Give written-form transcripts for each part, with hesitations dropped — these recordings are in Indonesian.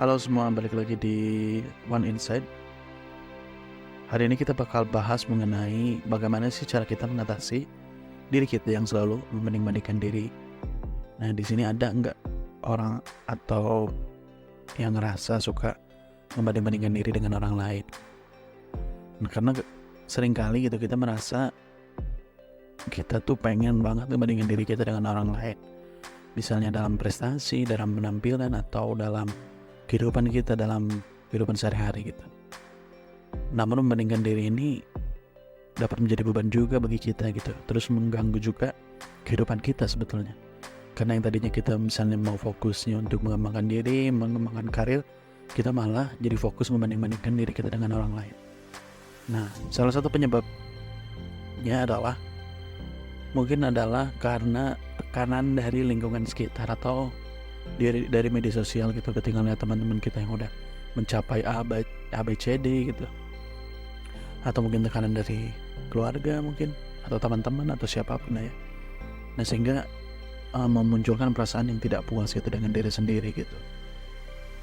Halo semua, balik lagi di One Insight. Hari ini kita bakal bahas mengenai bagaimana sih cara kita mengatasi diri kita yang selalu membanding-bandingkan diri. Nah, di sini ada nggak orang atau yang ngerasa suka membanding-bandingkan diri dengan orang lain? Nah, karena seringkali gitu kita merasa kita tuh pengen banget membandingkan diri kita dengan orang lain. Misalnya dalam prestasi, dalam penampilan, atau dalam kehidupan kita, dalam kehidupan sehari-hari gitu. Namun membandingkan diri ini dapat menjadi beban juga bagi kita gitu. Terus mengganggu juga kehidupan kita sebetulnya. Karena yang tadinya kita misalnya mau fokusnya untuk mengembangkan diri, mengembangkan karir, kita malah jadi fokus membanding-bandingkan diri kita dengan orang lain. Nah, salah satu penyebabnya mungkin adalah karena tekanan dari lingkungan sekitar atau dari media sosial gitu, ketika lihat teman-teman kita yang udah mencapai ABCD gitu, atau mungkin tekanan dari keluarga mungkin, atau teman-teman, atau siapapun ya. Nah, sehingga memunculkan perasaan yang tidak puas gitu dengan diri sendiri gitu.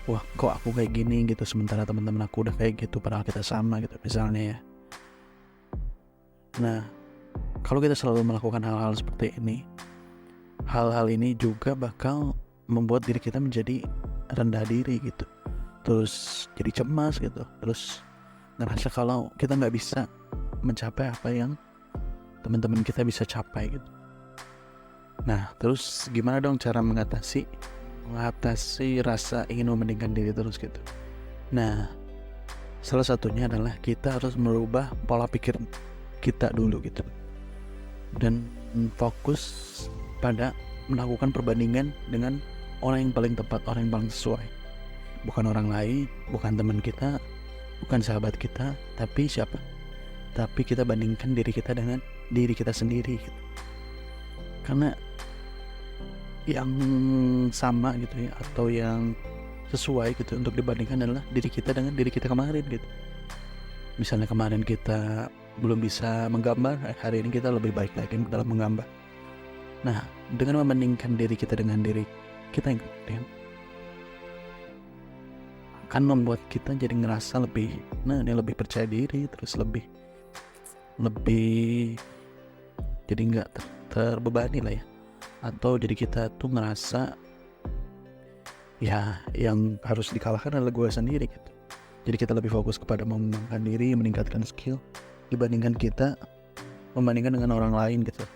Wah, kok aku kayak gini gitu, sementara teman-teman aku udah kayak gitu, padahal kita sama gitu misalnya ya. Nah, kalau kita selalu melakukan hal-hal seperti ini, hal-hal ini juga bakal membuat diri kita menjadi rendah diri gitu, terus jadi cemas gitu, terus ngerasa kalau kita nggak bisa mencapai apa yang teman-teman kita bisa capai gitu. Nah, terus gimana dong cara mengatasi rasa ingin membandingkan diri terus gitu? Nah, salah satunya adalah kita harus merubah pola pikir kita dulu gitu, dan fokus pada melakukan perbandingan dengan orang yang paling tepat, orang yang paling sesuai. Bukan orang lain, bukan teman kita, bukan sahabat kita, tapi siapa? Tapi kita bandingkan diri kita dengan diri kita sendiri gitu. Karena yang sama gitu ya, atau yang sesuai gitu untuk dibandingkan adalah diri kita dengan diri kita kemarin gitu. Misalnya kemarin kita belum bisa menggambar, hari ini kita lebih baik lagi dalam menggambar. Nah, dengan membandingkan diri kita dengan diri kita yang kemudian akan membuat kita jadi ngerasa lebih percaya diri, terus lebih jadi nggak terbebani lah ya, atau jadi kita tuh ngerasa ya yang harus dikalahkan adalah gue sendiri gitu. Jadi kita lebih fokus kepada mengembangkan diri, meningkatkan skill, dibandingkan kita membandingkan dengan orang lain gitu.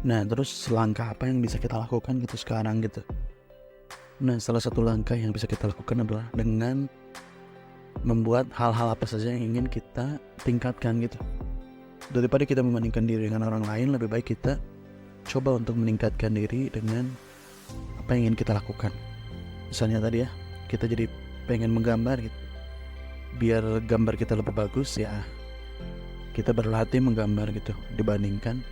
Nah, terus langkah apa yang bisa kita lakukan gitu sekarang gitu? Nah, salah satu langkah yang bisa kita lakukan adalah dengan membuat hal-hal apa saja yang ingin kita tingkatkan gitu. Daripada kita membandingkan diri dengan orang lain, lebih baik kita coba untuk meningkatkan diri dengan apa yang ingin kita lakukan. Misalnya tadi ya, kita jadi pengen menggambar gitu. Biar gambar kita lebih bagus ya, kita berlatih menggambar gitu, dibandingkan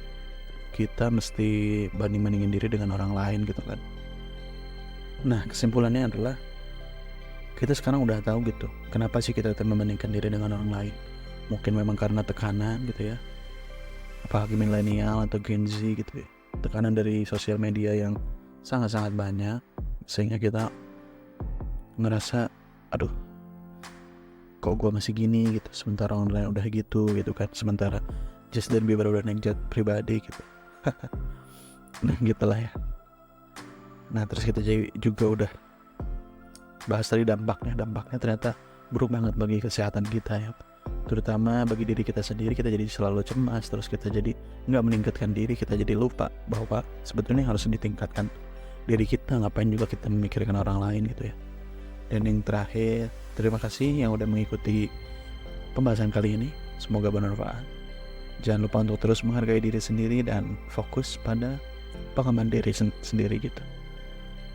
kita mesti banding-bandingin diri dengan orang lain gitu kan. Nah, kesimpulannya adalah kita sekarang udah tahu gitu kenapa sih kita membandingkan diri dengan orang lain. Mungkin memang karena tekanan gitu ya, apalagi milenial atau Gen Z gitu ya, tekanan dari sosial media yang sangat-sangat banyak, sehingga kita ngerasa aduh, kok gue masih gini gitu, sementara orang lain udah gitu kan, sementara Justin Bieber udah naik jet pribadi gitu. Nah, gitulah ya. Nah, terus kita juga udah bahas tadi dampaknya ternyata buruk banget bagi kesehatan kita ya, terutama bagi diri kita sendiri. Kita jadi selalu cemas, terus kita jadi nggak meningkatkan diri, kita jadi lupa bahwa sebetulnya harus ditingkatkan diri kita, ngapain juga kita memikirkan orang lain gitu ya. Dan yang terakhir, terima kasih yang udah mengikuti pembahasan kali ini, semoga bermanfaat. Jangan lupa untuk terus menghargai diri sendiri dan fokus pada pengembangan diri sendiri gitu.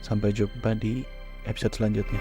Sampai jumpa di episode selanjutnya.